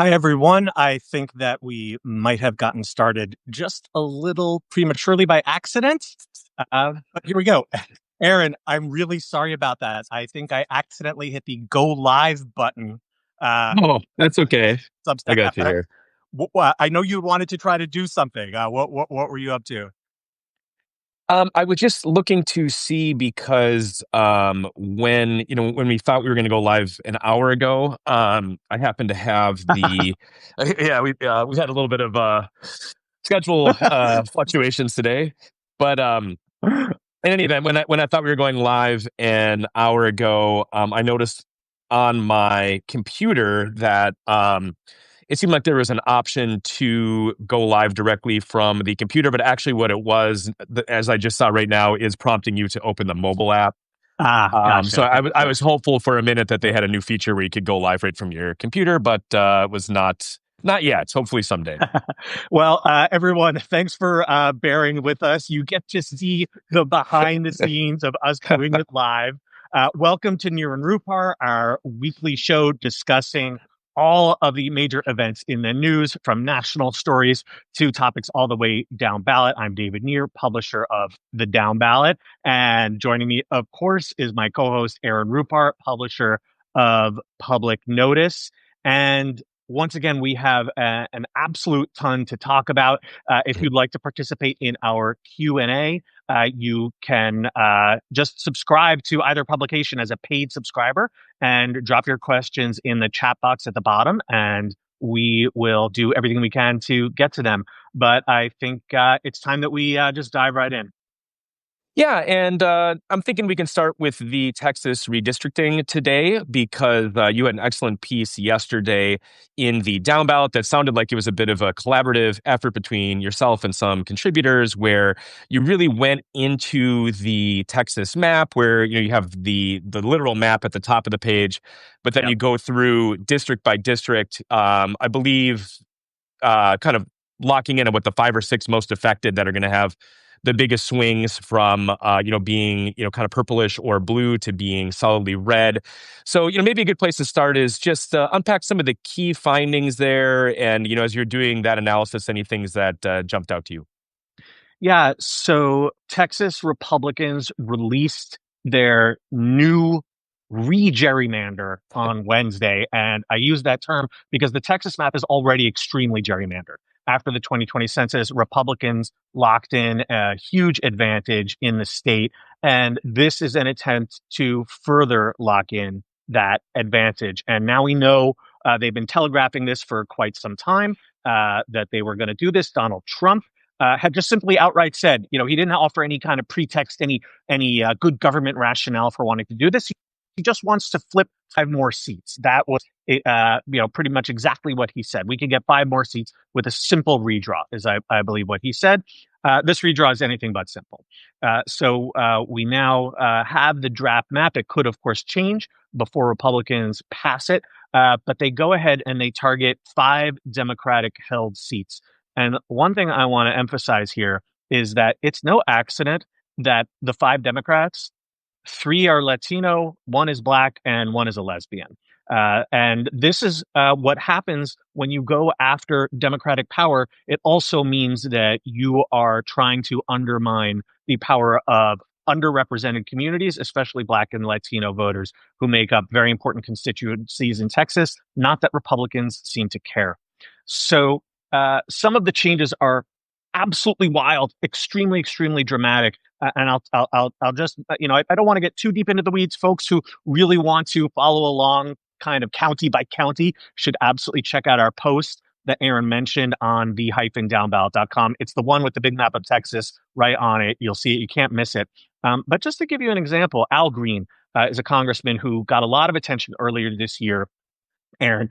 Hi, everyone. I think that we might have gotten started just a little prematurely by accident. But here we go. Aaron, I'm really sorry about that. I think I accidentally hit the go live button. Oh, that's okay. I Substack app. got you here. I know you wanted to try to do something. What were you up to? I was just looking to see because when we thought we were going to go live an hour ago, I happened to have the yeah we've had a little bit of schedule fluctuations today, but in any event, when I thought we were going live an hour ago, I noticed on my computer that it seemed like there was an option to go live directly from the computer, but actually, what it was, as I just saw right now, is prompting you to open the mobile app. So Gotcha. I Gotcha. was hopeful for a minute that they had a new feature where you could go live right from your computer, but it was not yet. Hopefully someday. Well, everyone, thanks for bearing with us. You get to see the behind the scenes of us doing it live. Welcome to Near and Rupar, our weekly show discussing all of the major events in the news, from national stories to topics all the way down ballot. I'm David Neer, publisher of The Down Ballot. And joining me, of course, is my co host, Aaron Rupar, publisher of Public Notice. And once again, we have an absolute ton to talk about. If you'd like to participate in our Q&A, you can just subscribe to either publication as a paid subscriber and drop your questions in the chat box at the bottom, and we will do everything we can to get to them. But I think it's time that we just dive right in. Yeah, and I'm thinking we can start with the Texas redistricting today because you had an excellent piece yesterday in the down ballot that sounded like it was a bit of a collaborative effort between yourself and some contributors, where you really went into the Texas map, where you have the literal map at the top of the page, but then Yep. you go through district by district. I believe kind of locking in on what the five or six most affected that are going to have the biggest swings from being kind of purplish or blue to being solidly red. So maybe a good place to start is just unpack some of the key findings there, and as you're doing that analysis, any things that jumped out to you. Yeah, so Texas Republicans released their new re-gerrymander on Wednesday, and I use that term because the Texas map is already extremely gerrymandered. After the 2020 census, Republicans locked in a huge advantage in the state, and this is an attempt to further lock in that advantage. And now we know they've been telegraphing this for quite some time, that they were going to do this. Donald Trump had just simply outright said, he didn't offer any kind of pretext, any good government rationale for wanting to do this. He just wants to flip five more seats. That was, pretty much exactly what he said. We could get five more seats with a simple redraw, is I believe what he said. This redraw is anything but simple. So we now have the draft map. It could, of course, change before Republicans pass it, but they go ahead and they target five Democratic-held seats. And one thing I want to emphasize here is that it's no accident that the five Democrats, three are Latino, one is black, and one is a lesbian. And this is what happens when you go after Democratic power. It also means that you are trying to undermine the power of underrepresented communities, especially black and Latino voters who make up very important constituencies in Texas. Not that Republicans seem to care. So some of the changes are absolutely wild, extremely, extremely dramatic. And I'll just, I don't want to get too deep into the weeds. Folks who really want to follow along kind of county by county should absolutely check out our post that Aaron mentioned on the-downballot.com. It's the one with the big map of Texas right on it. You'll see it. You can't miss it. But just to give you an example, Al Green is a congressman who got a lot of attention earlier this year. Aaron,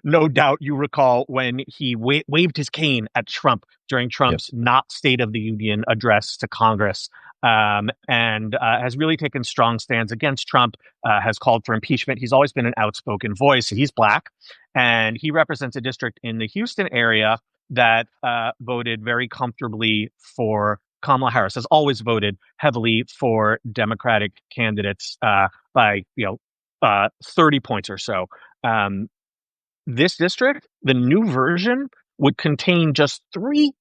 no doubt you recall when he waved his cane at Trump during Yep. Trump's not State of the Union address to Congress, and has really taken strong stands against Trump, has called for impeachment. He's always been an outspoken voice. He's black, and he represents a district in the Houston area that voted very comfortably for Kamala Harris, has always voted heavily for Democratic candidates by 30 points or so. Um, this district, the new version, would contain just 3%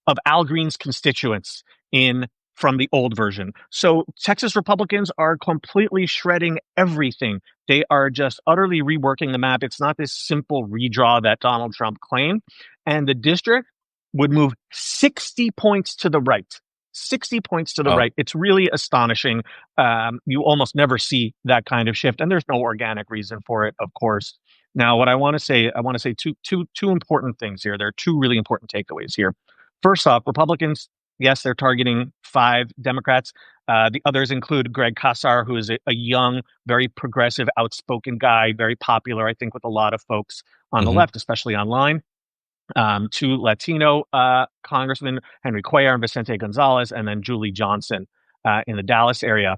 of Al Green's constituents in from the old version. So Texas Republicans are completely shredding everything. They are just utterly reworking the map. It's not this simple redraw that Donald Trump claimed. And the district would move 60 points to the right. 60 points to the Oh. right. It's really astonishing. You almost never see that kind of shift, and there's no organic reason for it, of course. Now, what I want to say two important things here. There are two really important takeaways here. First off, Republicans, yes, they're targeting 5 Democrats. The others include Greg Casar, who is a young, very progressive, outspoken guy, very popular, I think, with a lot of folks on the Hmm. left, especially online. 2 Latino congressmen, Henry Cuellar and Vicente Gonzalez, and then Julie Johnson in the Dallas area.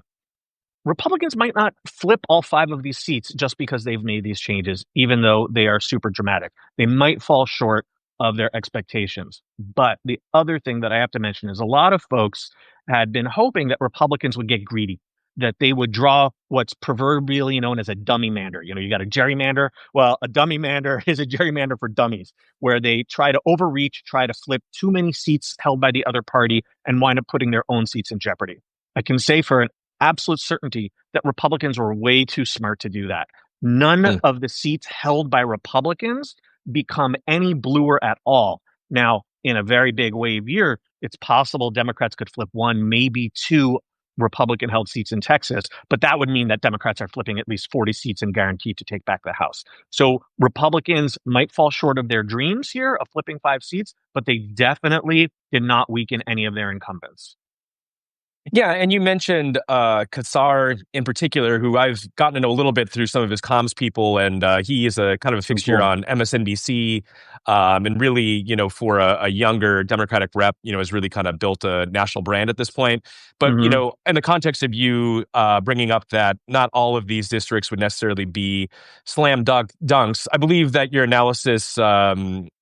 Republicans might not flip all 5 of these seats just because they've made these changes, even though they are super dramatic. They might fall short of their expectations. But the other thing that I have to mention is a lot of folks had been hoping that Republicans would get greedy, that they would draw what's proverbially known as a dummy mander. You got a gerrymander. Well, a dummy mander is a gerrymander for dummies, where they try to overreach, try to flip too many seats held by the other party, and wind up putting their own seats in jeopardy. I can say for an absolute certainty that Republicans were way too smart to do that. None Mm. of the seats held by Republicans become any bluer at all. Now, in a very big wave year, it's possible Democrats could flip 1, maybe 2 Republican held seats in Texas, but that would mean that Democrats are flipping at least 40 seats and guaranteed to take back the House. So Republicans might fall short of their dreams here of flipping 5 seats, but they definitely did not weaken any of their incumbents. Yeah, and you mentioned Kassar in particular, who I've gotten to know a little bit through some of his comms people, and he is a kind of a Oh, fixture cool. on MSNBC, and really, for a younger Democratic rep, has really kind of built a national brand at this point. But Hmm. in the context of you bringing up that not all of these districts would necessarily be dunks, I believe that your analysis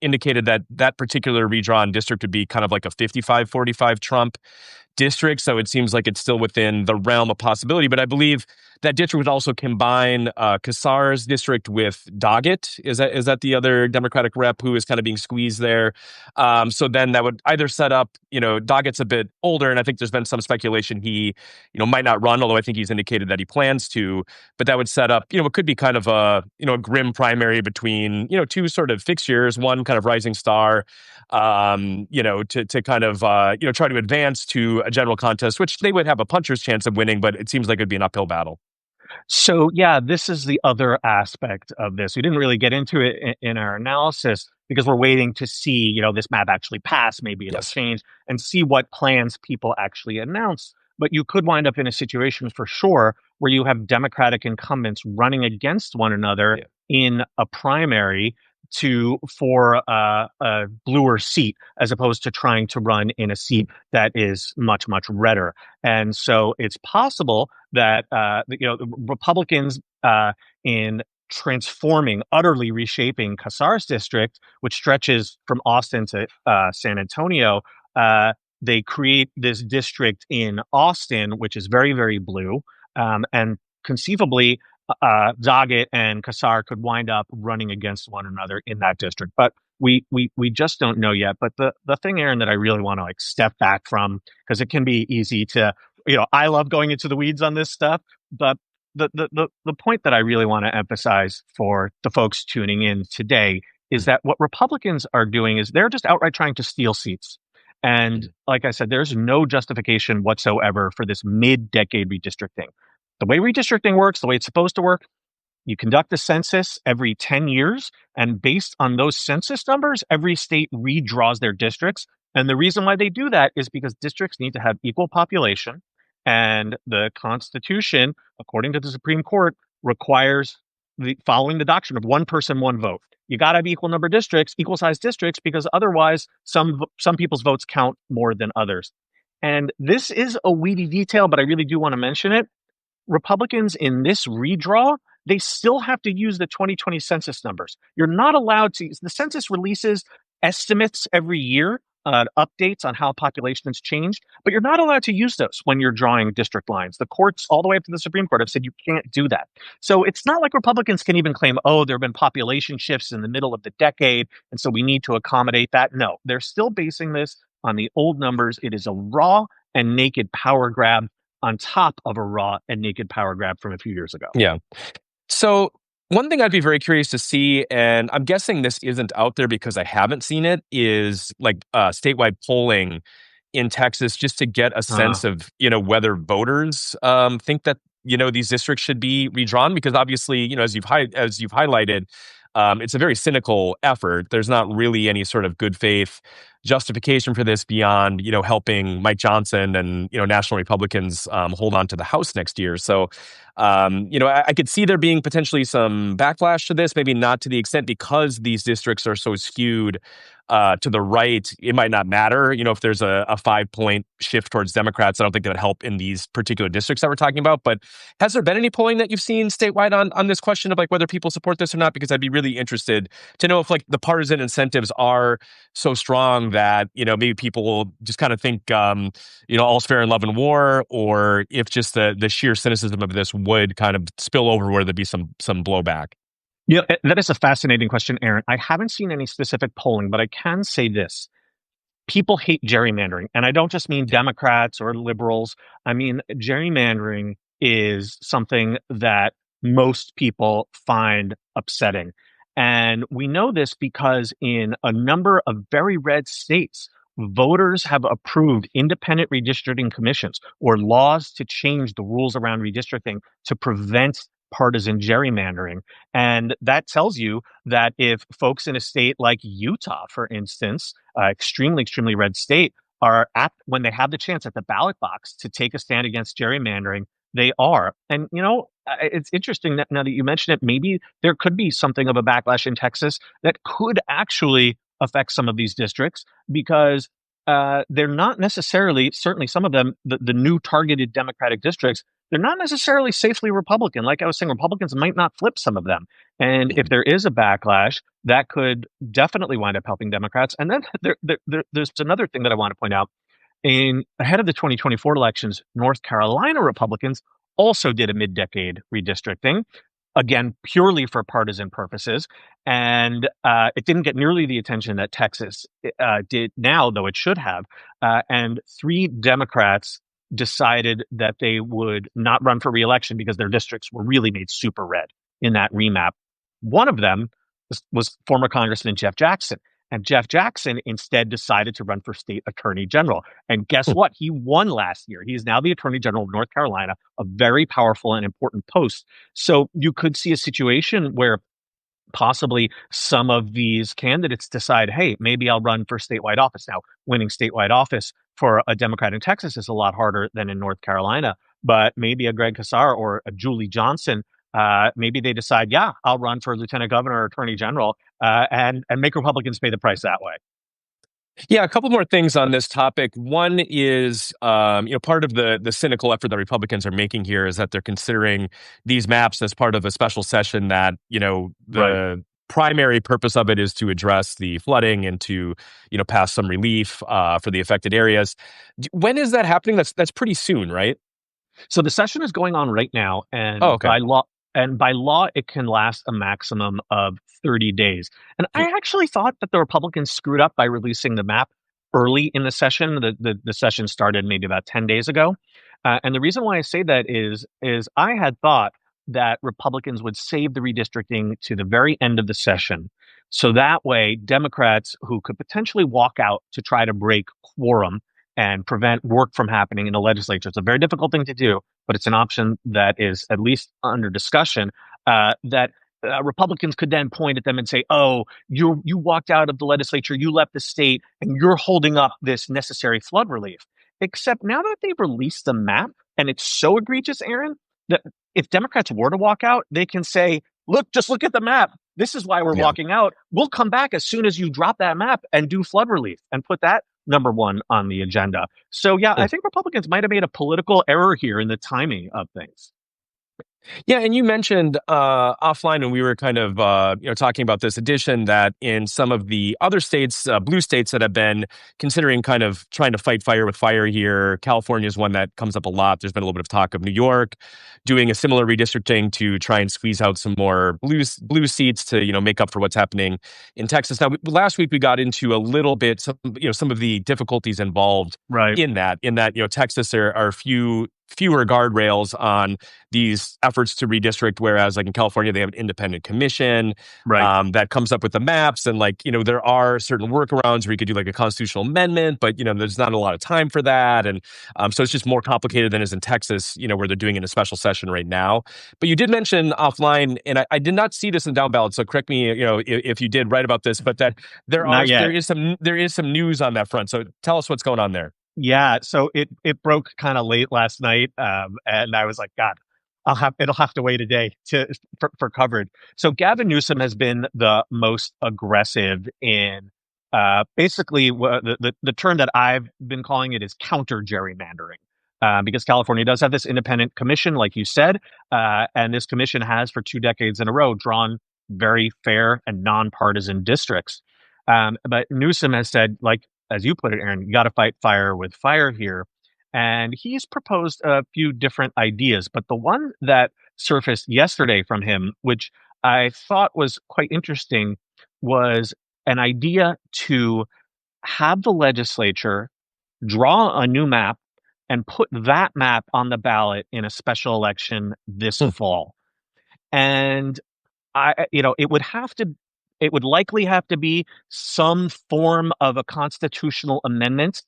indicated that that particular redrawn district would be kind of like a 55-45 Trump district. So it seems like it's still within the realm of possibility. But I believe that district would also combine Kassar's district with Doggett. Is that the other Democratic rep who is kind of being squeezed there? So then that would either set up, Doggett's a bit older, and I think there's been some speculation he, might not run, although I think he's indicated that he plans to. But that would set up, it could be kind of a grim primary between, two sort of fixtures, one kind of rising star, to kind of, try to advance to a general contest, which they would have a puncher's chance of winning, but it seems like it'd be an uphill battle. So, yeah, this is the other aspect of this. We didn't really get into it in our analysis because we're waiting to see, this map actually pass. Maybe it'll Yes. change and see what plans people actually announce. But you could wind up in a situation for sure where you have Democratic incumbents running against one another Yeah. in a primary for a bluer seat as opposed to trying to run in a seat that is much, much redder. And so it's possible that the Republicans in transforming, utterly reshaping Kassar's district, which stretches from Austin to San Antonio, they create this district in Austin, which is very, very blue, and conceivably. Doggett and Kassar could wind up running against one another in that district, but we just don't know yet. But the thing, Aaron, that I really want to like step back from because it can be easy to I love going into the weeds on this stuff, but the point that I really want to emphasize for the folks tuning in today is that what Republicans are doing is they're just outright trying to steal seats. And Mhm. like I said, there's no justification whatsoever for this mid-decade redistricting. The way redistricting works, the way it's supposed to work, you conduct a census every 10 years, and based on those census numbers, every state redraws their districts. And the reason why they do that is because districts need to have equal population. And the Constitution, according to the Supreme Court, requires following the doctrine of one person, one vote. You got to have equal number districts, equal size districts, because otherwise some people's votes count more than others. And this is a weedy detail, but I really do want to mention it. Republicans in this redraw, they still have to use the 2020 census numbers. You're not allowed to. The census releases estimates every year updates on how population has changed, but you're not allowed to use those when you're drawing district lines. The courts, all the way up to the Supreme Court, have said you can't do that. So it's not like Republicans can even claim, oh, there have been population shifts in the middle of the decade, and so we need to accommodate that. No, they're still basing this on the old numbers. It is a raw and naked power grab on top of a raw and naked power grab from a few years ago. Yeah. So one thing I'd be very curious to see, and I'm guessing this isn't out there because I haven't seen it, is like statewide polling in Texas, just to get a Uh, sense of whether voters think that these districts should be redrawn. Because obviously, as you've highlighted, it's a very cynical effort. There's not really any sort of good faith justification for this beyond helping Mike Johnson and national Republicans hold on to the House next year. So I could see there being potentially some backlash to this, maybe not to the extent, because these districts are so skewed to the right. It might not matter, if there's a 5-point shift towards Democrats. I don't think that would help in these particular districts that we're talking about. But has there been any polling that you've seen statewide on this question of like whether people support this or not? Because I'd be really interested to know if like the partisan incentives are so strong that maybe people will just kind of think all's fair in love and war, or if just the sheer cynicism of this would kind of spill over where there'd be some blowback. yeah, that is a fascinating question, Aaron. I haven't seen any specific polling, but I can say this. People hate gerrymandering. And I don't just mean Democrats or liberals. I mean, gerrymandering is something that most people find upsetting. And we know this because in a number of very red states, voters have approved independent redistricting commissions or laws to change the rules around redistricting to prevent partisan gerrymandering. And that tells you that if folks in a state like Utah, for instance, extremely red state, are at when they have the chance at the ballot box to take a stand against gerrymandering, they are. And it's interesting that now that you mention it, maybe there could be something of a backlash in Texas that could actually affect some of these districts because they're not necessarily, certainly some of them, the new targeted Democratic districts, they're not necessarily safely Republican. Like I was saying, Republicans might not flip some of them. And if there is a backlash, that could definitely wind up helping Democrats. And then there's another thing that I want to point out. In ahead of the 2024 elections, North Carolina Republicans also did a mid-decade redistricting, again purely for partisan purposes, and it didn't get nearly the attention that Texas did now, though it should have. And 3 Democrats decided that they would not run for re-election because their districts were really made super red in that remap. One of them was former Congressman Jeff Jackson. And Jeff Jackson instead decided to run for state attorney general. And guess what? He won last year. He is now the attorney general of North Carolina, a very powerful and important post. So you could see a situation where possibly some of these candidates decide, hey, maybe I'll run for statewide office. Now, winning statewide office for a Democrat in Texas is a lot harder than in North Carolina, but maybe a Greg Casar or a Julie Johnson, maybe they decide, yeah, I'll run for lieutenant governor or attorney general, and make Republicans pay the price that way. Yeah, a couple more things on this topic. One is, part of the cynical effort that Republicans are making here is that they're considering these maps as part of a special session that, Right. the primary purpose of it is to address the flooding and to, pass some relief for the affected areas. When is that happening? That's pretty soon, right? So the session is going on right now, Oh, and okay. by law, it can last a maximum of 30 days. And I actually thought that the Republicans screwed up by releasing the map early in the session. The session started maybe about 10 days ago. And the reason why I say that is I had thought that Republicans would save the redistricting to the very end of the session. So that way, Democrats who could potentially walk out to try to break quorum and prevent work from happening in the legislature. It's a very difficult thing to do, but it's an option that is at least under discussion. That Republicans could then point at them and say, "Oh, you walked out of the legislature, you left the state, and you're holding up this necessary flood relief." Except now that they've released the map, and it's so egregious, Aaron, that if Democrats were to walk out, they can say, "Look, just look at the map. This is why we're Yeah. walking out. We'll come back as soon as you drop that map and do flood relief and put that number one on the agenda." So, yeah, I think Republicans might have made a political error here in the timing of things. Yeah, and you mentioned offline when we were kind of talking about this addition that in some of the other states, blue states that have been considering kind of trying to fight fire with fire here, California is one that comes up a lot. There's been a little bit of talk of New York doing a similar redistricting to try and squeeze out some more blue seats to make up for what's happening in Texas. Now, last week we got into a little bit some of the difficulties involved Right, in that Texas there are fewer guardrails on these efforts to redistrict, whereas like in California, they have an independent commission right. that comes up with the maps. And like, there are certain workarounds where you could do like a constitutional amendment, but, there's not a lot of time for that. And so it's just more complicated than is in Texas, where they're doing it in a special session right now. But you did mention offline, and I did not see this in down ballot. So correct me, if you did write about this, but that Not yet. there is some news on that front. So tell us what's going on there. Yeah, so it broke kind of late last night, and I was like, God, it'll have to wait a day for coverage. So Gavin Newsom has been the most aggressive in basically the term that I've been calling it is counter gerrymandering, because California does have this independent commission, like you said, and this commission has for 2 decades in a row drawn very fair and nonpartisan districts. But Newsom has said, like as you put it, Aaron, you got to fight fire with fire here. And he's proposed a few different ideas, but the one that surfaced yesterday from him, which I thought was quite interesting, was an idea to have the legislature draw a new map and put that map on the ballot in a special election this Hmm. fall. And it would likely have to be some form of a constitutional amendment,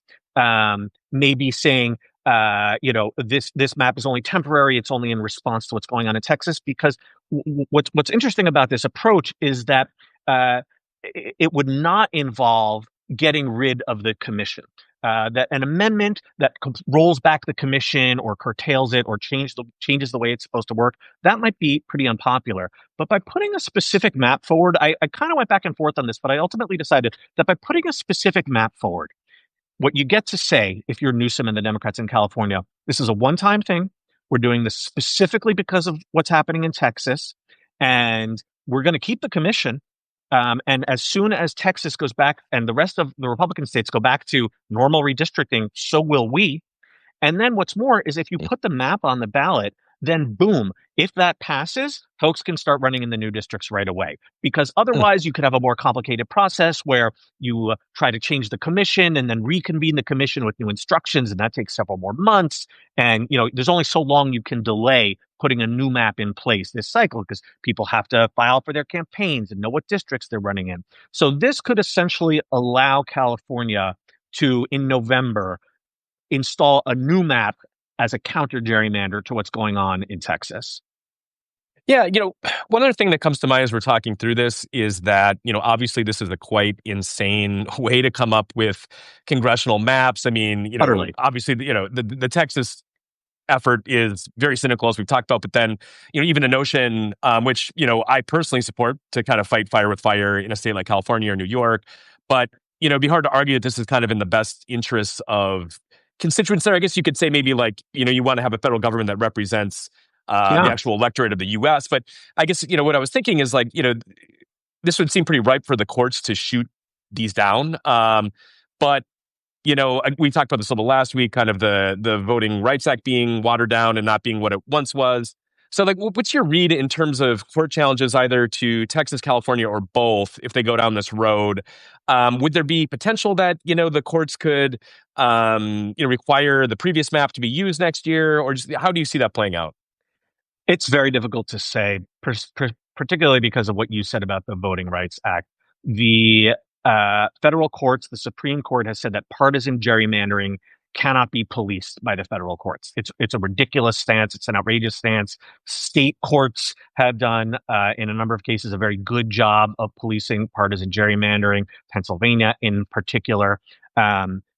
maybe saying, this map is only temporary. It's only in response to what's going on in Texas. Because what's interesting about this approach is that it would not involve getting rid of the commission. That an amendment that rolls back the commission or curtails it or changes the way it's supposed to work, that might be pretty unpopular. But by putting a specific map forward, I kind of went back and forth on this, but I ultimately decided that by putting a specific map forward, what you get to say, if you're Newsom and the Democrats in California, this is a one-time thing. We're doing this specifically because of what's happening in Texas, and we're going to keep the commission. And as soon as Texas goes back and the rest of the Republican states go back to normal redistricting, so will we. And then what's more is if you put the map on the ballot, then boom, if that passes, folks can start running in the new districts right away. Because otherwise, you could have a more complicated process where you try to change the commission and then reconvene the commission with new instructions, and that takes several more months. And there's only so long you can delay putting a new map in place this cycle because people have to file for their campaigns and know what districts they're running in. So this could essentially allow California to, in November, install a new map as a counter gerrymander to what's going on in Texas. Yeah, one other thing that comes to mind as we're talking through this is that, obviously this is a quite insane way to come up with congressional maps. I mean, Utterly. obviously, the Texas effort is very cynical, as we've talked about. But then, even a notion, which, I personally support to kind of fight fire with fire in a state like California or New York. But, it'd be hard to argue that this is kind of in the best interests of constituents there. I guess you could say maybe like, you want to have a federal government that represents the Yeah. actual electorate of the US. But I guess, what I was thinking is like, this would seem pretty ripe for the courts to shoot these down. But we talked about this a little last week, kind of the Voting Rights Act being watered down and not being what it once was. So, like, what's your read in terms of court challenges either to Texas, California, or both if they go down this road? Would there be potential that the courts could require the previous map to be used next year, or just how do you see that playing out? It's very difficult to say, particularly because of what you said about the Voting Rights Act. The federal courts, the Supreme Court has said that partisan gerrymandering cannot be policed by the federal courts. It's a ridiculous stance. It's an outrageous stance. State courts have done, in a number of cases, a very good job of policing partisan gerrymandering. Pennsylvania, in particular.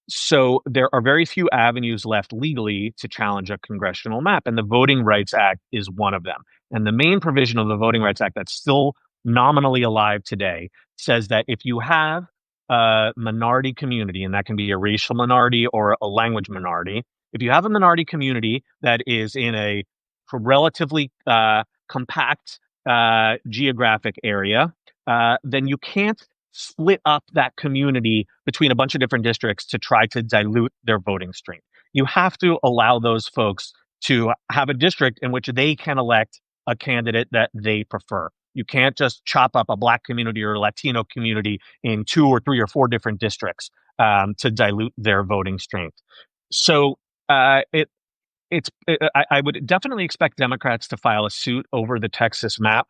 So there are very few avenues left legally to challenge a congressional map, and the Voting Rights Act is one of them. And the main provision of the Voting Rights Act that's still nominally alive today says that if you have a minority community, and that can be a racial minority or a language minority, if you have a minority community that is in a relatively compact geographic area, then you can't split up that community between a bunch of different districts to try to dilute their voting strength. You have to allow those folks to have a district in which they can elect a candidate that they prefer. You can't just chop up a Black community or a Latino community in two or three or four different districts to dilute their voting strength. So it I would definitely expect Democrats to file a suit over the Texas map,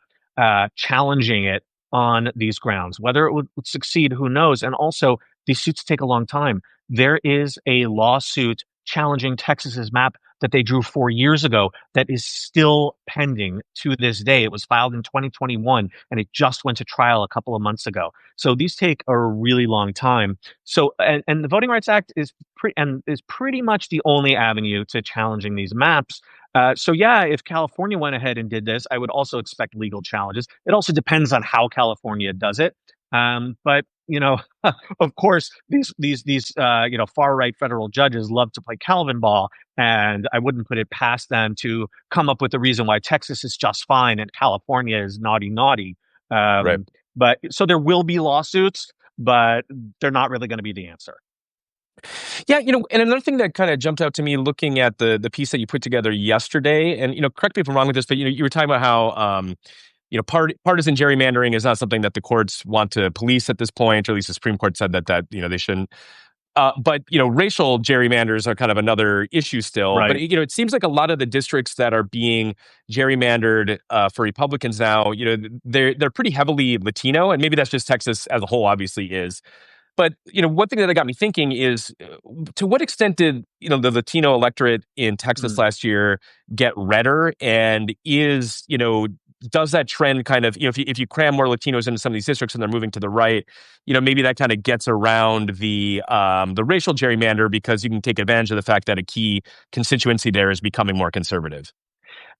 challenging it on these grounds. Whether it would succeed, who knows? And also, these suits take a long time. There is a lawsuit challenging Texas's map that they drew 4 years ago that is still pending to this day. It was filed in 2021 and it just went to trial a couple of months ago. So these take a really long time. So, and the Voting Rights Act is pretty much the only avenue to challenging these maps. So yeah, if California went ahead and did this, I would also expect legal challenges. It also depends on how California does it. But of course, these far right federal judges love to play Calvin ball, and I wouldn't put it past them to come up with a reason why Texas is just fine and California is naughty naughty. Right. But so there will be lawsuits, but they're not really going to be the answer. Yeah, and another thing that kind of jumped out to me looking at the piece that you put together yesterday, and correct me if I'm wrong with this, but you were talking about how partisan gerrymandering is not something that the courts want to police at this point, or at least the Supreme Court said that they shouldn't. But racial gerrymanders are kind of another issue still. But Right. it seems like a lot of the districts that are being gerrymandered for Republicans now, they're pretty heavily Latino, and maybe that's just Texas as a whole. Obviously, is. But one thing that got me thinking is, to what extent did the Latino electorate in Texas Mm. last year get redder, and does that trend kind of if you cram more Latinos into some of these districts and they're moving to the right, maybe that kind of gets around the racial gerrymander because you can take advantage of the fact that a key constituency there is becoming more conservative.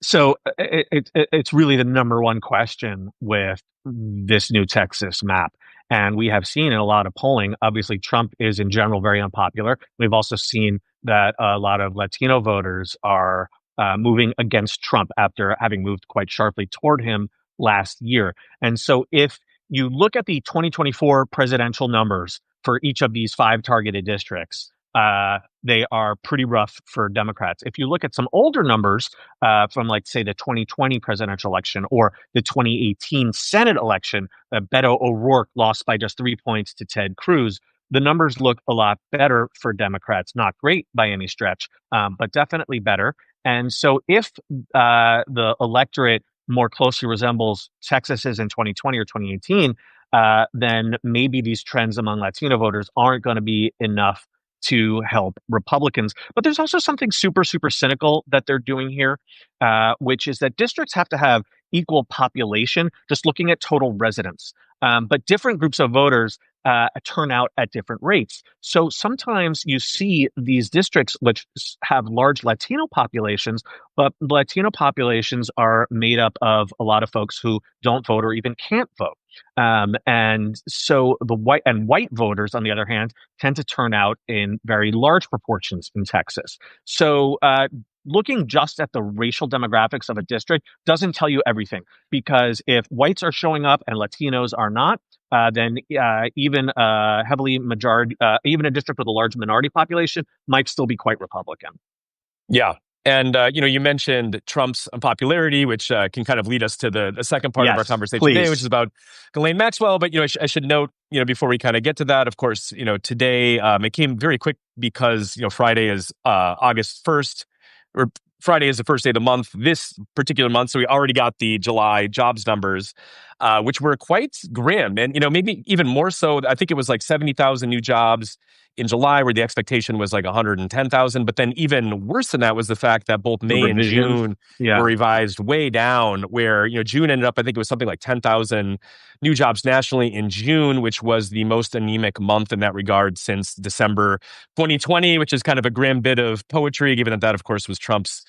So it's really the number one question with this new Texas map. And we have seen in a lot of polling, obviously, Trump is in general very unpopular. We've also seen that a lot of Latino voters are moving against Trump after having moved quite sharply toward him last year. And so if you look at the 2024 presidential numbers for each of these five targeted districts, they are pretty rough for Democrats. If you look at some older numbers from, like, say, the 2020 presidential election or the 2018 Senate election, Beto O'Rourke lost by just 3 points to Ted Cruz. The numbers look a lot better for Democrats. Not great by any stretch, but definitely better. And so if the electorate more closely resembles Texas's in 2020 or 2018, then maybe these trends among Latino voters aren't going to be enough to help Republicans. But there's also something super, super cynical that they're doing here, which is that districts have to have equal population, just looking at total residents. But different groups of voters turn out at different rates. So sometimes you see these districts which have large Latino populations, but Latino populations are made up of a lot of folks who don't vote or even can't vote. And so the white voters, on the other hand, tend to turn out in very large proportions in Texas. So looking just at the racial demographics of a district doesn't tell you everything, because if whites are showing up and Latinos are not, then even even a district with a large minority population might still be quite Republican. Yeah. And, you mentioned Trump's unpopularity, which can kind of lead us to the second part of our Yes, conversation today, which please. is about Ghislaine Maxwell. But, I should note, before we kind of get to that, of course, today it came very quick because, Friday is August 1st, or Friday is the first day of the month, this particular month. So we already got the July jobs numbers, which were quite grim. And, maybe even more so, I think it was like 70,000 new jobs in July, where the expectation was like 110,000. But then even worse than that was the fact that both The May and revisions. June were Yeah. revised way down, where, June ended up, I think it was something like 10,000 new jobs nationally in June, which was the most anemic month in that regard since December 2020, which is kind of a grim bit of poetry, given that, of course, was Trump's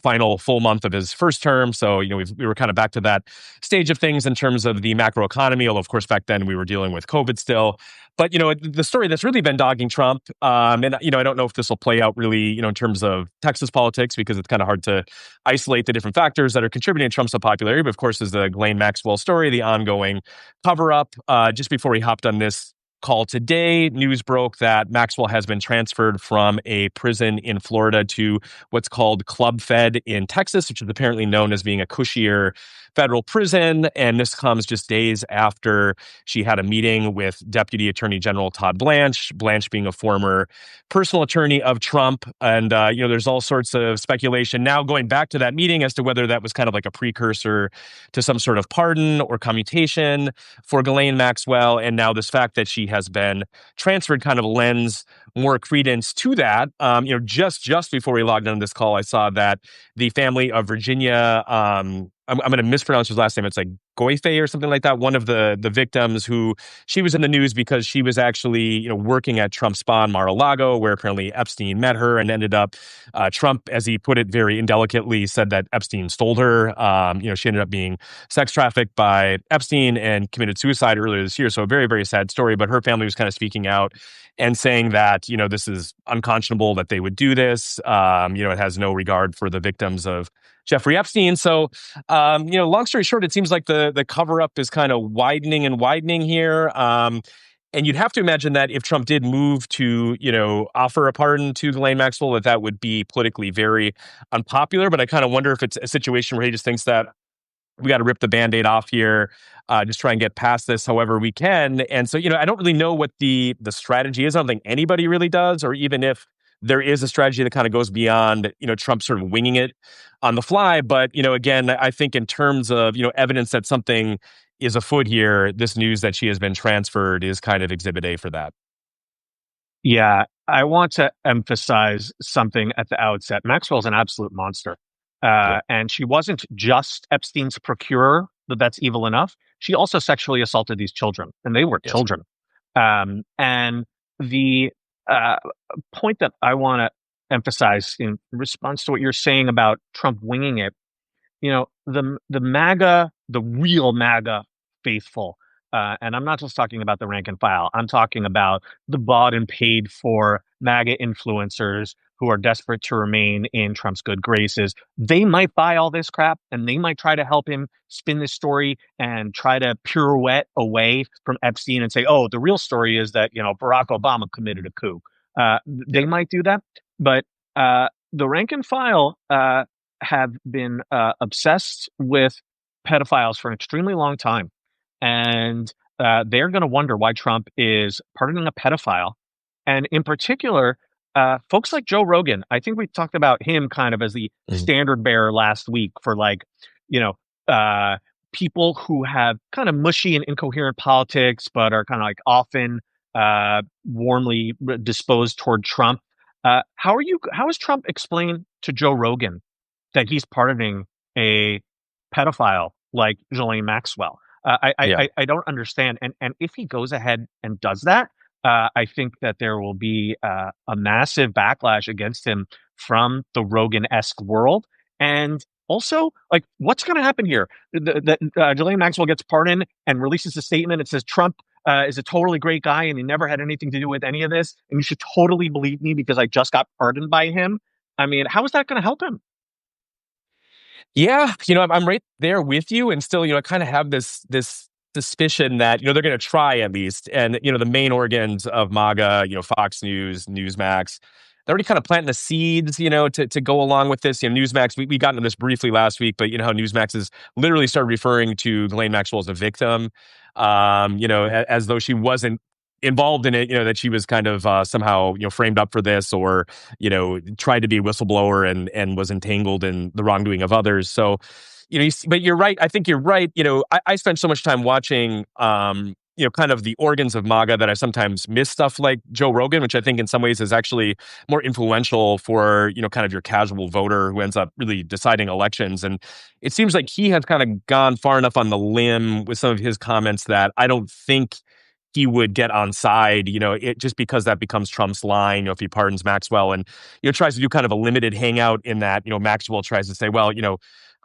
final full month of his first term. So, we were kind of back to that stage of things in terms terms of the macroeconomy, although, of course, back then we were dealing with COVID still. But, the story that's really been dogging Trump, and, I don't know if this will play out really, in terms of Texas politics, because it's kind of hard to isolate the different factors that are contributing to Trump's popularity. But, of course, is the Ghislaine Maxwell story, the ongoing cover up. Just before we hopped on this call today, news broke that Maxwell has been transferred from a prison in Florida to what's called Club Fed in Texas, which is apparently known as being a cushier federal prison. And this comes just days after she had a meeting with Deputy Attorney General Todd Blanche, Blanche being a former personal attorney of Trump. And, there's all sorts of speculation now going back to that meeting as to whether that was kind of like a precursor to some sort of pardon or commutation for Ghislaine Maxwell. And now this fact that she has been transferred kind of lends more credence to that. Just before we logged on this call, I saw that the family of Virginia, I'm going to mispronounce his last name. It's like Goife or something like that. One of the victims who she was in the news because she was actually, working at Trump's spa in Mar-a-Lago, where apparently Epstein met her and ended up, Trump, as he put it very indelicately, said that Epstein stole her. She ended up being sex trafficked by Epstein and committed suicide earlier this year. So a very, very sad story. But her family was kind of speaking out and saying that, this is unconscionable that they would do this. It has no regard for the victims of Jeffrey Epstein. So, long story short, it seems like the cover up is kind of widening and widening here. And you'd have to imagine that if Trump did move to, offer a pardon to Ghislaine Maxwell, that would be politically very unpopular. But I kind of wonder if it's a situation where he just thinks that we got to rip the Band-Aid off here, just try and get past this however we can. And so, I don't really know what the strategy is. I don't think anybody really does, or even if there is a strategy that kind of goes beyond, Trump sort of winging it on the fly. But, again, I think in terms of, evidence that something is afoot here, this news that she has been transferred is kind of exhibit A for that. Yeah, I want to emphasize something at the outset. Maxwell's an absolute monster. Yeah. And she wasn't just Epstein's procurer, but that's evil enough. She also sexually assaulted these children, and they were Yes. children. And the point that I want to emphasize in response to what you're saying about Trump winging it, the MAGA, the real MAGA faithful, and I'm not just talking about the rank and file. I'm talking about the bought and paid for MAGA influencers who are desperate to remain in Trump's good graces. They might buy all this crap and they might try to help him spin this story and try to pirouette away from Epstein and say, oh, the real story is that, Barack Obama committed a coup. They might do that, but the rank and file have been obsessed with pedophiles for an extremely long time. And they're going to wonder why Trump is pardoning a pedophile. And in particular, folks like Joe Rogan. I think we talked about him kind of as the standard bearer last week for people who have kind of mushy and incoherent politics, but are kind of like often warmly disposed toward Trump. How is Trump explained to Joe Rogan that he's pardoning a pedophile like Ghislaine Maxwell? I don't understand. And if he goes ahead and does that, I think that there will be a massive backlash against him from the Rogan-esque world. And also, what's going to happen here? That Ghislaine Maxwell gets pardoned and releases a statement. It says Trump is a totally great guy and he never had anything to do with any of this. And you should totally believe me because I just got pardoned by him. I mean, how is that going to help him? Yeah, I'm right there with you, and still, I kind of have this suspicion that they're going to try at least, and the main organs of MAGA, Fox News, Newsmax, they're already kind of planting the seeds, to go along with this. Newsmax, we got into this briefly last week, but how Newsmax has literally started referring to Ghislaine Maxwell as a victim, as though she wasn't involved in it, that she was kind of somehow, framed up for this or, tried to be a whistleblower and was entangled in the wrongdoing of others. So, but you're right. I think you're right. I spent so much time watching, kind of the organs of MAGA that I sometimes miss stuff like Joe Rogan, which I think in some ways is actually more influential for, kind of your casual voter who ends up really deciding elections. And it seems like he has kind of gone far enough on the limb with some of his comments that I don't think he would get on side, just because that becomes Trump's line, if he pardons Maxwell and, tries to do kind of a limited hangout in that, Maxwell tries to say, well,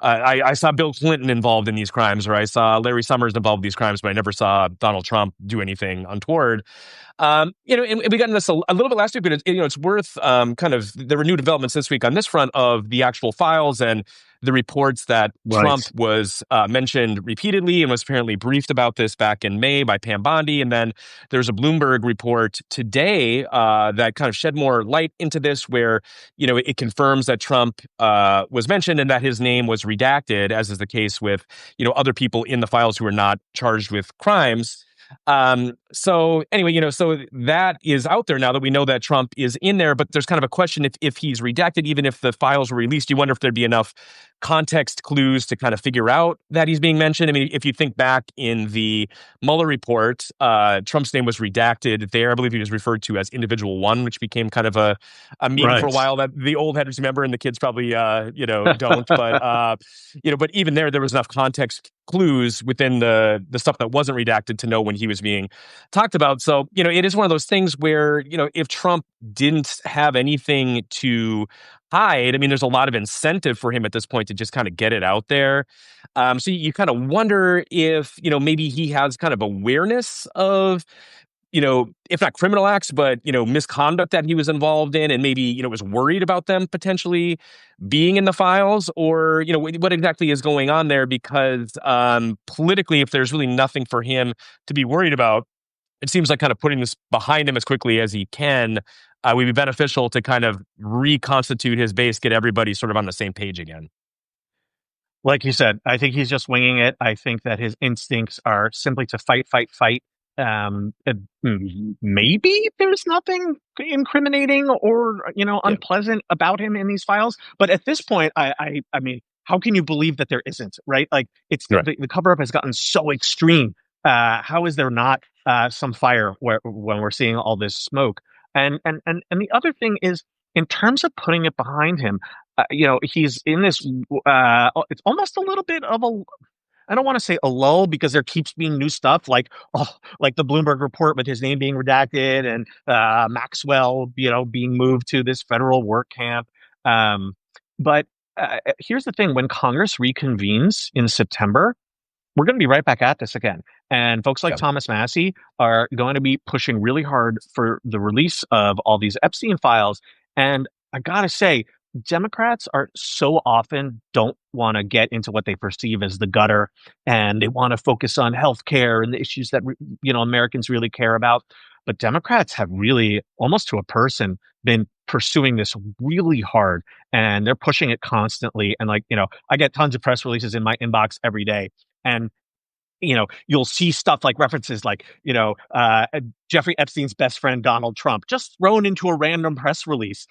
I saw Bill Clinton involved in these crimes, or I saw Larry Summers involved in these crimes, but I never saw Donald Trump do anything untoward. And we got into this a little bit last week, but it's worth kind of there were new developments this week on this front of the actual files and the reports that Right. Trump was mentioned repeatedly and was apparently briefed about this back in May by Pam Bondi. And then there's a Bloomberg report today that kind of shed more light into this, where, it confirms that Trump was mentioned and that his name was redacted, as is the case with, other people in the files who are not charged with crimes. So anyway, so that is out there now that we know that Trump is in there, but there's kind of a question if he's redacted, even if the files were released, you wonder if there'd be enough context clues to kind of figure out that he's being mentioned. I mean, if you think back in the Mueller report, Trump's name was redacted there. I believe he was referred to as individual one, which became kind of a meme for a Right. while that the old heads remember and the kids probably, don't. But even there was enough context clues within the stuff that wasn't redacted to know when he was being talked about. So, it is one of those things where, if Trump didn't have anything to hide, I mean, there's a lot of incentive for him at this point to just kind of get it out there. So you kind of wonder if, maybe he has kind of awareness of, if not criminal acts, but, misconduct that he was involved in and maybe, was worried about them potentially being in the files, or, what exactly is going on there, because politically, if there's really nothing for him to be worried about, it seems like kind of putting this behind him as quickly as he can would be beneficial to kind of reconstitute his base, get everybody sort of on the same page again. Like you said, I think he's just winging it. I think that his instincts are simply to fight, fight, fight. Maybe there's nothing incriminating or Yeah. unpleasant about him in these files, but at this point, I mean, how can you believe that there isn't? Right? Like it's Right. the cover up has gotten so extreme. How is there not some fire when we're seeing all this smoke? And the other thing is, in terms of putting it behind him, he's in this. It's almost a little bit of a. I don't want to say a lull because there keeps being new stuff like the Bloomberg report with his name being redacted and Maxwell, being moved to this federal work camp. But here's the thing: when Congress reconvenes in September, we're going to be right back at this again. And folks like Yeah. Thomas Massey are going to be pushing really hard for the release of all these Epstein files. And I got to say, Democrats are so often don't want to get into what they perceive as the gutter, and they want to focus on healthcare and the issues that Americans really care about. But Democrats have really, almost to a person, been pursuing this really hard, and they're pushing it constantly. And I get tons of press releases in my inbox every day, and you'll see stuff like references like, Jeffrey Epstein's best friend, Donald Trump, just thrown into a random press release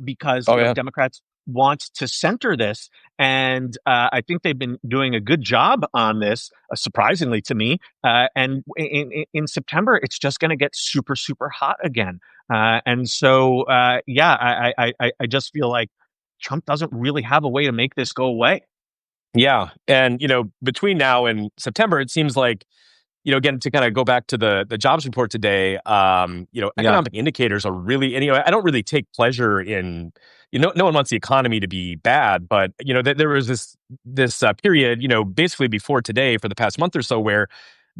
because, Oh, yeah. Democrats want to center this. And I think they've been doing a good job on this, surprisingly to me. And in September, it's just going to get super, super hot again. Yeah, I just feel like Trump doesn't really have a way to make this go away. Yeah. And, between now and September, it seems like, again, to kind of go back to the jobs report today, Yeah. economic indicators are really, and, I don't really take pleasure in, no one wants the economy to be bad, but, there was this period, basically before today for the past month or so where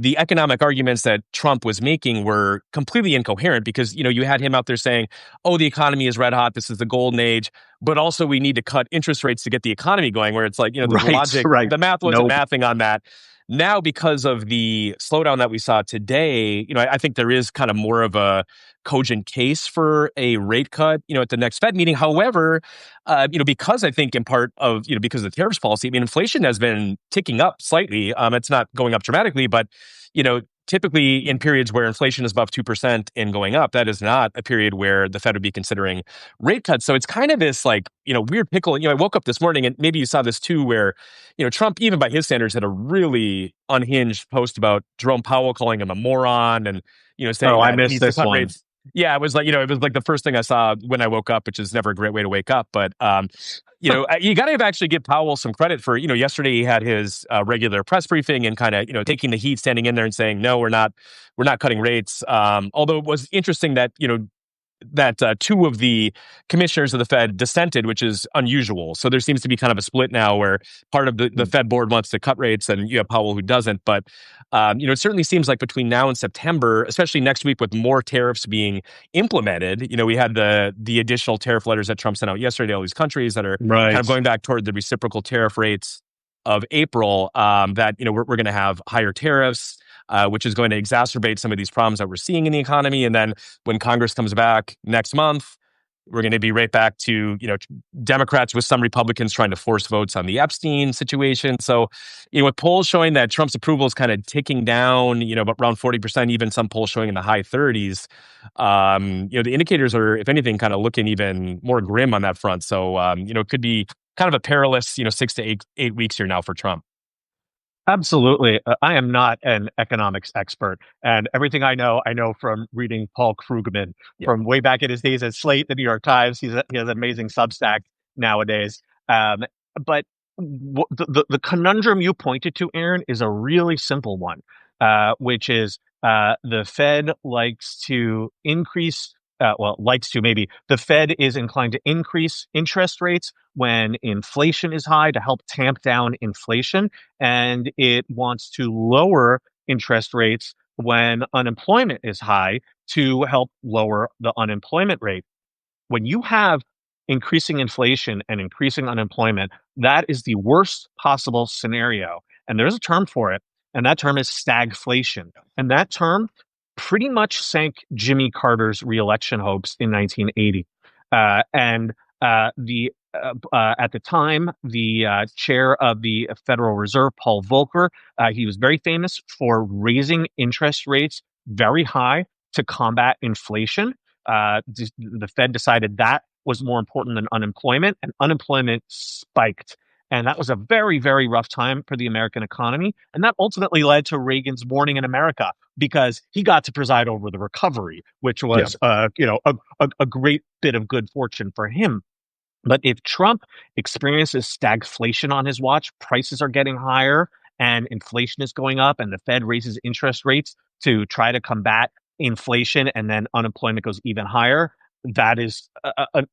the economic arguments that Trump was making were completely incoherent because, you had him out there saying, oh, the economy is red hot. This is the golden age. But also we need to cut interest rates to get the economy going, where it's like, the Right. logic, Right. the math wasn't Nope. mathing on that. Now, because of the slowdown that we saw today, I think there is kind of more of a cogent case for a rate cut, at the next Fed meeting. However, because I think in part of, because of the tariffs policy, I mean, inflation has been ticking up slightly. It's not going up dramatically, but, typically in periods where inflation is above 2% and going up, that is not a period where the Fed would be considering rate cuts. So it's kind of this like, weird pickle. I woke up this morning and maybe you saw this too, where, Trump, even by his standards, had a really unhinged post about Jerome Powell calling him a moron and, saying Oh, I that he missed needs to this cut one. rates. Yeah, it was like the first thing I saw when I woke up, which is never a great way to wake up. But, you got to actually give Powell some credit for, yesterday he had his regular press briefing and kind of, taking the heat, standing in there and saying, no, we're not cutting rates. Although it was interesting that, that two of the commissioners of the Fed dissented, which is unusual. So there seems to be kind of a split now where part of the Fed board wants to cut rates and you have Powell who doesn't. But, it certainly seems like between now and September, especially next week with more tariffs being implemented, we had the additional tariff letters that Trump sent out yesterday to all these countries that are kind of Right. going back toward the reciprocal tariff rates of April, that, we're going to have higher tariffs, which is going to exacerbate some of these problems that we're seeing in the economy. And then when Congress comes back next month, we're going to be right back to, Democrats with some Republicans trying to force votes on the Epstein situation. So, with polls showing that Trump's approval is kind of ticking down, but around 40%, even some polls showing in the high 30s, the indicators are, if anything, kind of looking even more grim on that front. So, it could be kind of a perilous, 6 to 8 weeks here now for Trump. Absolutely. I am not an economics expert, and everything I know from reading Paul Krugman Yeah. from way back in his days at Slate, the New York Times. He has an amazing Substack nowadays. Um, but the conundrum you pointed to, Aaron, is a really simple one, which is the Fed likes to increase. Likes to maybe the Fed is inclined to increase interest rates when inflation is high to help tamp down inflation, and it wants to lower interest rates when unemployment is high to help lower the unemployment rate. When you have increasing inflation and increasing unemployment, that is the worst possible scenario. And there's a term for it, and that term is stagflation. And that term pretty much sank Jimmy Carter's reelection hopes in 1980. And the At the time, the chair of the Federal Reserve, Paul Volcker, he was very famous for raising interest rates very high to combat inflation. The Fed decided that was more important than unemployment, and unemployment spiked. And that was a very, very rough time for the American economy. And that ultimately led to Reagan's Morning in America because he got to preside over the recovery, which Yeah. was, a great bit of good fortune for him. But if Trump experiences stagflation on his watch, prices are getting higher and inflation is going up, and the Fed raises interest rates to try to combat inflation, and then unemployment goes even higher. That is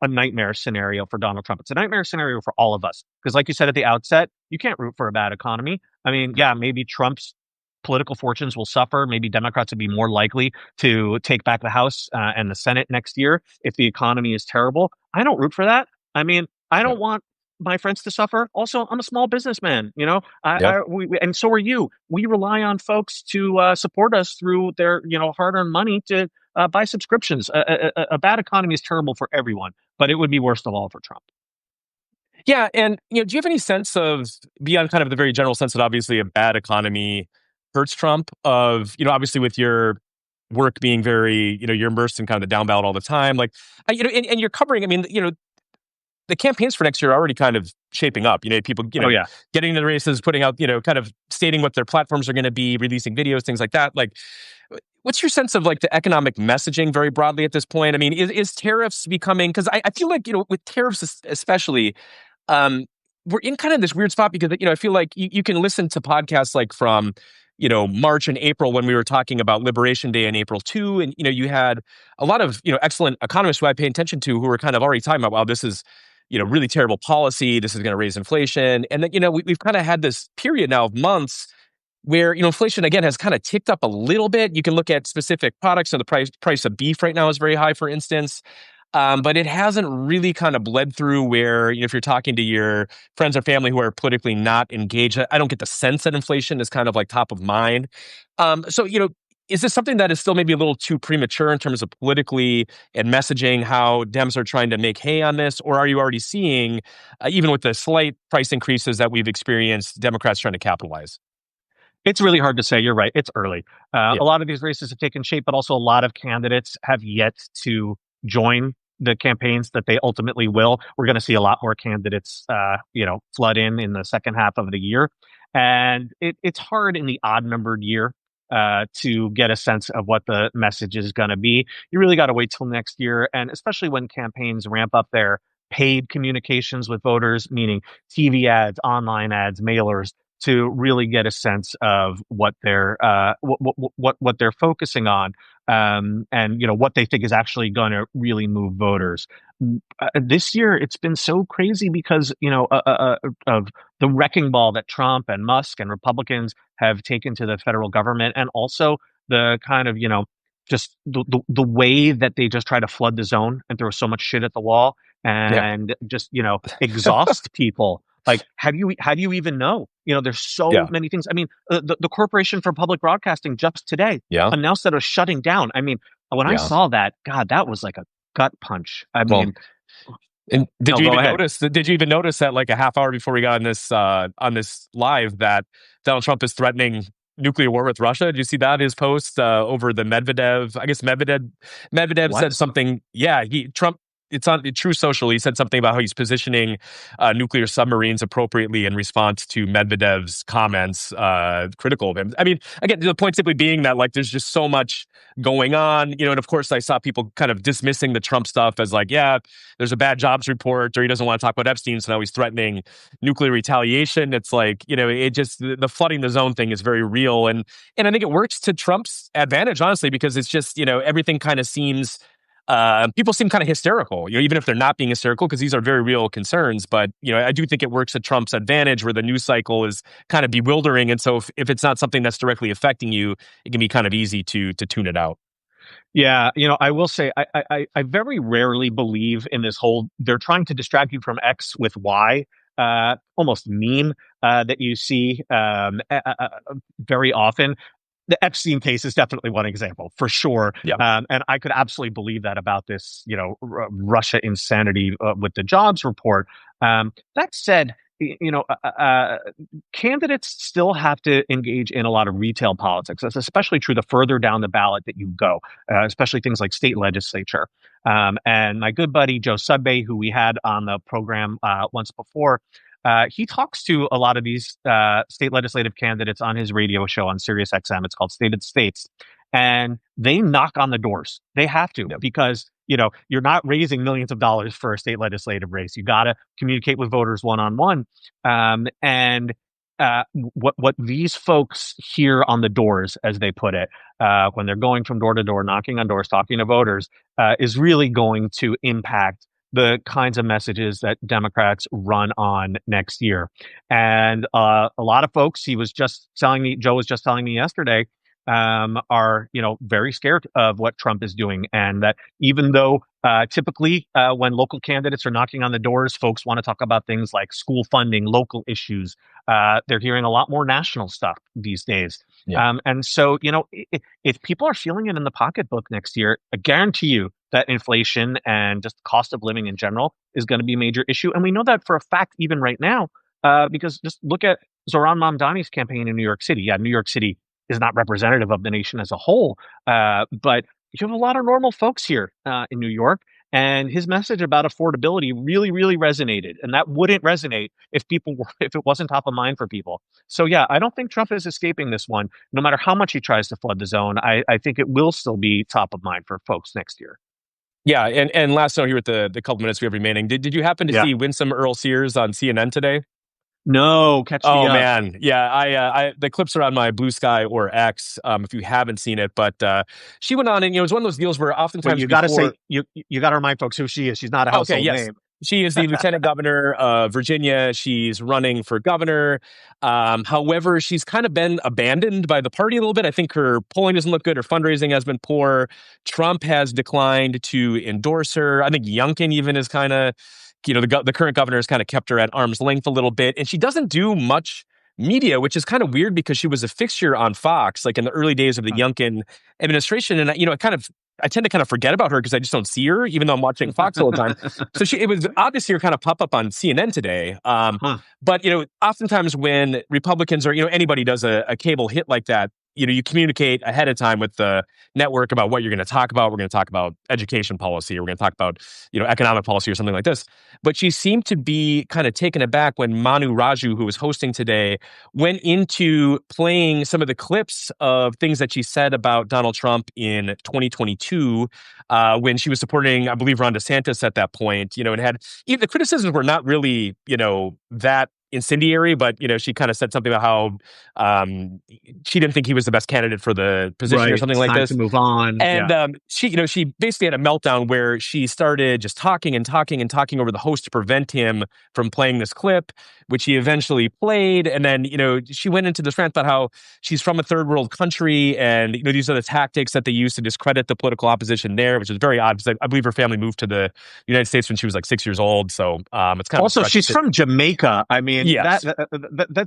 a nightmare scenario for Donald Trump. It's a nightmare scenario for all of us. Because, like you said at the outset, you can't root for a bad economy. I mean, yeah, maybe Trump's political fortunes will suffer. Maybe Democrats would be more likely to take back the House and the Senate next year if the economy is terrible. I don't root for that. I mean, I Yeah. don't want my friends to suffer. Also, I'm a small businessman, Yeah. and so are you. We rely on folks to support us through their, hard-earned money to buy subscriptions. A bad economy is terrible for everyone, but it would be worst of all for Trump. Yeah, and do you have any sense of, beyond kind of the very general sense that obviously a bad economy hurts Trump? Of obviously with your work being very, you're immersed in kind of the down ballot all the time, like, and you're covering. I mean, the campaigns for next year are already kind of shaping up. People, Oh yeah. getting into the races, putting out, kind of stating what their platforms are going to be, releasing videos, things like that. Like, what's your sense of like the economic messaging very broadly at this point? I mean, is tariffs becoming? Because I feel like with tariffs especially, um, we're in kind of this weird spot because I feel like you can listen to podcasts like from March and April when we were talking about Liberation Day in April too, and you had a lot of excellent economists who I pay attention to who were kind of already talking about, wow, this is really terrible policy, this is going to raise inflation, and then we've kind of had this period now of months where inflation again has kind of ticked up a little bit. You can look at specific products, so the price of beef right now is very high, for instance. But it hasn't really kind of bled through where, if you're talking to your friends or family who are politically not engaged, I don't get the sense that inflation is kind of like top of mind. So, is this something that is still maybe a little too premature in terms of politically and messaging how Dems are trying to make hay on this? Or are you already seeing, even with the slight price increases that we've experienced, Democrats trying to capitalize? It's really hard to say. You're right. It's early. Yeah. A lot of these races have taken shape, but also a lot of candidates have yet to join the campaigns that they ultimately will. We're going to see a lot more candidates, flood in the second half of the year, and it's hard in the odd numbered year to get a sense of what the message is going to be. You really got to wait till next year, and especially when campaigns ramp up their paid communications with voters, meaning TV ads, online ads, mailers, to really get a sense of what they're focusing on, and what they think is actually going to really move voters. This year, it's been so crazy because of the wrecking ball that Trump and Musk and Republicans have taken to the federal government, and also the kind of just the way that they just try to flood the zone and throw so much shit at the wall Yeah. and just exhaust people. Like, how do you even know? There's so Yeah. many things. I mean, the Corporation for Public Broadcasting just today Yeah. announced that it was shutting down. I mean, when I Yeah. saw that, God, that was like a gut punch. I Well, mean, and no, go ahead. did you even notice that like a half hour before we got on this live that Donald Trump is threatening nuclear war with Russia? Did you see that his post over the Medvedev? I guess Medvedev said What? something. Yeah, he Trump. It's on True Social. He said something about how he's positioning nuclear submarines appropriately in response to Medvedev's comments critical of him. I mean, again, the point simply being that like there's just so much going on, and of course I saw people kind of dismissing the Trump stuff as like, yeah, there's a bad jobs report, or he doesn't want to talk about Epstein, so now he's threatening nuclear retaliation. It's like, it just the flooding the zone thing is very real, and I think it works to Trump's advantage, honestly, because it's just everything kind of seems. People seem kind of hysterical, even if they're not being hysterical, because these are very real concerns. But I do think it works at Trump's advantage, where the news cycle is kind of bewildering, and so if it's not something that's directly affecting you, it can be kind of easy to tune it out. Yeah, I will say I very rarely believe in this whole they're trying to distract you from X with Y almost meme that you see very often. The Epstein case is definitely one example for sure. Yeah. And I could absolutely believe that about this, Russia insanity with the jobs report. That said, candidates still have to engage in a lot of retail politics. That's especially true the further down the ballot that you go, especially things like state legislature. And my good buddy Joe Sudbay, who we had on the program once before, he talks to a lot of these state legislative candidates on his radio show on Sirius XM. It's called State of the States. And they knock on the doors. They have to Yep. because, you're not raising millions of dollars for a state legislative race. You got to communicate with voters one on one. And what these folks hear on the doors, as they put it, when they're going from door to door, knocking on doors, talking to voters, is really going to impact the kinds of messages that Democrats run on next year. And a lot of folks, Joe was just telling me yesterday, are very scared of what Trump is doing, and that even though typically when local candidates are knocking on the doors, folks want to talk about things like school funding, local issues. They're hearing a lot more national stuff these days. Yeah. And so, if people are feeling it in the pocketbook next year, I guarantee you that inflation and just cost of living in general is going to be a major issue. And we know that for a fact, even right now, because just look at Zohran Mamdani's campaign in New York City. Yeah, New York City is not representative of the nation as a whole, but you have a lot of normal folks here in New York. And his message about affordability really, really resonated. And that wouldn't resonate if it wasn't top of mind for people. So yeah, I don't think Trump is escaping this one. No matter how much he tries to flood the zone, I think it will still be top of mind for folks next year. Yeah, and last note here with the couple minutes we have remaining. Did you happen to Yeah. see Winsome Earl Sears on CNN today? No, catch me Oh up. man, yeah. I the clips are on my Blue Sky or X. If you haven't seen it, but she went on, and it was one of those deals where Wait, oftentimes you got to say before. you got to remind folks who she is. She's not a Okay, household yes. name. She is the lieutenant governor of Virginia. She's running for governor. However, she's kind of been abandoned by the party a little bit. I think her polling doesn't look good. Her fundraising has been poor. Trump has declined to endorse her. I think Youngkin even is kind of, the current governor has kind of kept her at arm's length a little bit. And she doesn't do much media, which is kind of weird because she was a fixture on Fox, like in the early days of the Youngkin administration. And, I tend to kind of forget about her because I just don't see her, even though I'm watching Fox all the time. So it was odd to see her kind of pop up on CNN today. Huh. But, oftentimes when Republicans or, anybody does a cable hit like that, you communicate ahead of time with the network about what you're going to talk about. We're going to talk about education policy, or we're going to talk about, economic policy or something like this. But she seemed to be kind of taken aback when Manu Raju, who was hosting today, went into playing some of the clips of things that she said about Donald Trump in 2022, when she was supporting, I believe, Ron DeSantis at that point, and had even the criticisms were not really, that incendiary, but she kind of said something about how she didn't think he was the best candidate for the position or Right. something It's like time to this. move on. And Yeah. she basically had a meltdown where she started just talking and talking and talking over the host to prevent him from playing this clip, which he eventually played. And then, she went into this rant about how she's from a third world country, and these are the tactics that they use to discredit the political opposition there, which is very odd because I believe her family moved to the United States when she was like 6 years old. So it's kind of a Also, stretch she's to. from Jamaica. I mean, Yes.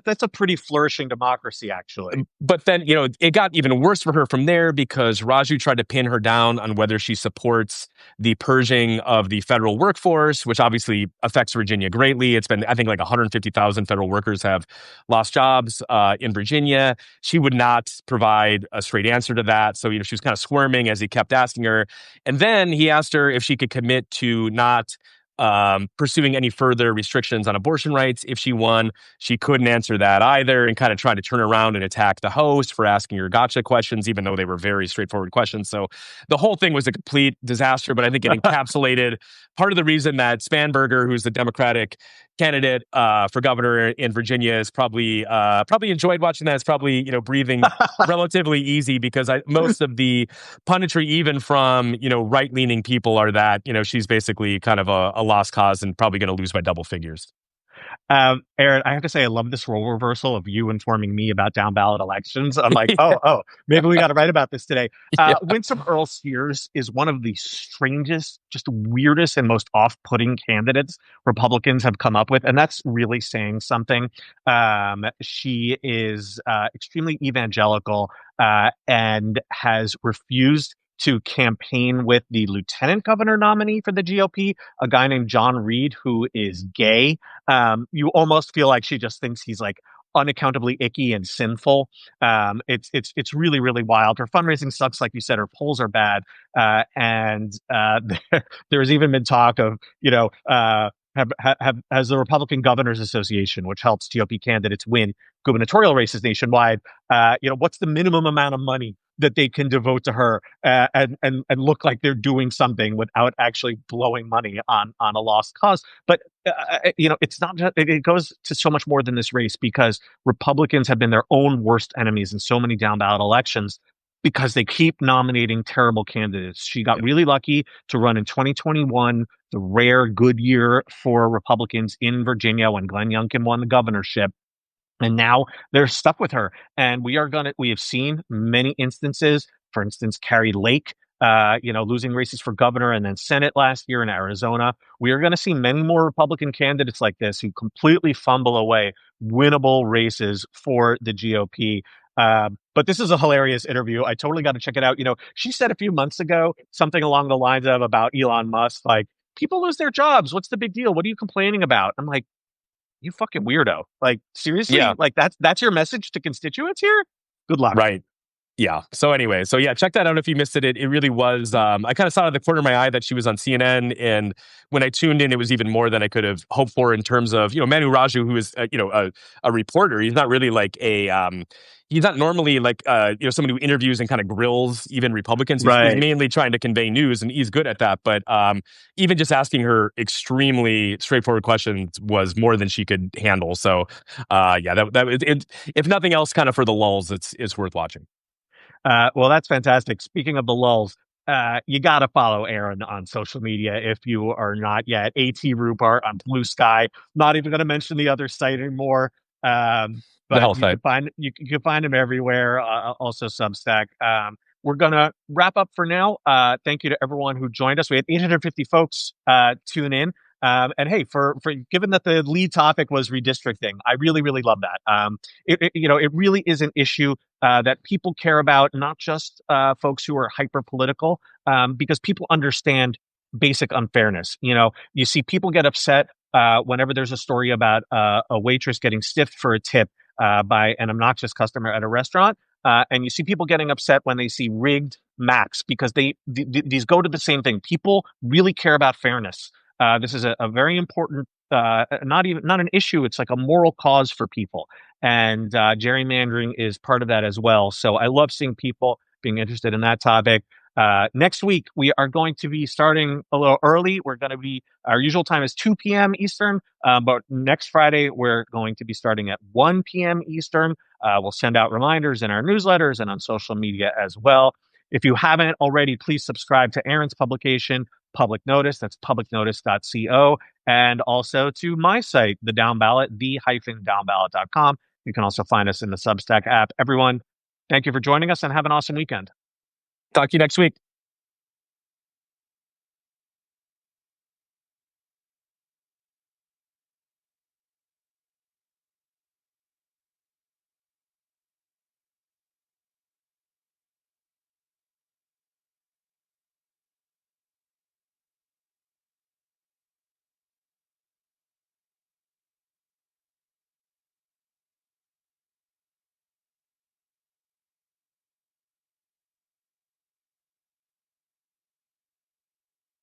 that's a pretty flourishing democracy, actually. But then, it got even worse for her from there because Raju tried to pin her down on whether she supports the purging of the federal workforce, which obviously affects Virginia greatly. It's been, I think, like 150,000 federal workers have lost jobs in Virginia. She would not provide a straight answer to that. So, she was kind of squirming as he kept asking her. And then he asked her if she could commit to not pursuing any further restrictions on abortion rights if she won. She couldn't answer that either, and kind of tried to turn around and attack the host for asking her gotcha questions, even though they were very straightforward questions. So the whole thing was a complete disaster, but I think it encapsulated part of the reason that Spanberger, who's the Democratic candidate for governor in Virginia, is probably enjoyed watching that. It's probably, breathing relatively easy because most of the punditry, even from, right-leaning people, are that, she's basically kind of a lost cause and probably going to lose by double figures. Aaron, I have to say, I love this role reversal of you informing me about down ballot elections. I'm like, oh, maybe we got to write about this today. Yeah. Winsome Earl Sears is one of the strangest, just weirdest, and most off-putting candidates Republicans have come up with, and that's really saying something. She is extremely evangelical and has refused to campaign with the lieutenant governor nominee for the GOP, a guy named John Reed, who is gay. You almost feel like she just thinks he's like unaccountably icky and sinful. It's really really wild. Her fundraising sucks, like you said. Her polls are bad, and there's even been talk of has the Republican Governors Association, which helps GOP candidates win gubernatorial races nationwide. What's the minimum amount of money that they can devote to her and look like they're doing something without actually blowing money on a lost cause. But it's not just, it goes to so much more than this race because Republicans have been their own worst enemies in so many down ballot elections because they keep nominating terrible candidates. She got really lucky to run in 2021, the rare good year for Republicans in Virginia when Glenn Youngkin won the governorship. And now they're stuck with her. And we have seen many instances, for instance, Carrie Lake, losing races for governor and then Senate last year in Arizona. We are going to see many more Republican candidates like this who completely fumble away winnable races for the GOP. But this is a hilarious interview. I totally got to check it out. She said a few months ago something along the lines of about Elon Musk, like, people lose their jobs. What's the big deal? What are you complaining about? I'm like, you fucking weirdo. Like, seriously? Yeah. Like, that's your message to constituents here? Good luck. Right. Yeah. So anyway, check that out if you missed it. It really was. I kind of saw out of the corner of my eye that she was on CNN, and when I tuned in, it was even more than I could have hoped for in terms of Manu Raju, who is a reporter. He's not really like he's not normally like someone who interviews and kind of grills even Republicans. He's Right. mainly trying to convey news, and he's good at that. But even just asking her extremely straightforward questions was more than she could handle. So if nothing else, kind of for the lulls, it's worth watching. Well, that's fantastic. Speaking of the lulls, you got to follow Aaron on social media if you are not yet. AT Rupert on Blue Sky. Not even going to mention the other site anymore. The But hell site. you can find him everywhere. Also Substack. We're gonna wrap up for now. Thank you to everyone who joined us. We had 850 folks tune in. And hey, for given that the lead topic was redistricting, I really really love that. It really is an issue that people care about, not just folks who are hyper political, because people understand basic unfairness. You see people get upset whenever there's a story about a waitress getting stiffed for a tip by an obnoxious customer at a restaurant. And you see people getting upset when they see rigged max because these go to the same thing. People really care about fairness. This is a very important, not an issue. It's like a moral cause for people, and gerrymandering is part of that as well. So I love seeing people being interested in that topic. Next week, we are going to be starting a little early. Our usual time is 2 p.m. Eastern, but next Friday, we're going to be starting at 1 p.m. Eastern. We'll send out reminders in our newsletters and on social media as well. If you haven't already, please subscribe to Aaron's publication, Public Notice. That's publicnotice.co. And also to my site, the Down Ballot, the-downballot.com. You can also find us in the Substack app. Everyone, thank you for joining us and have an awesome weekend. Talk to you next week.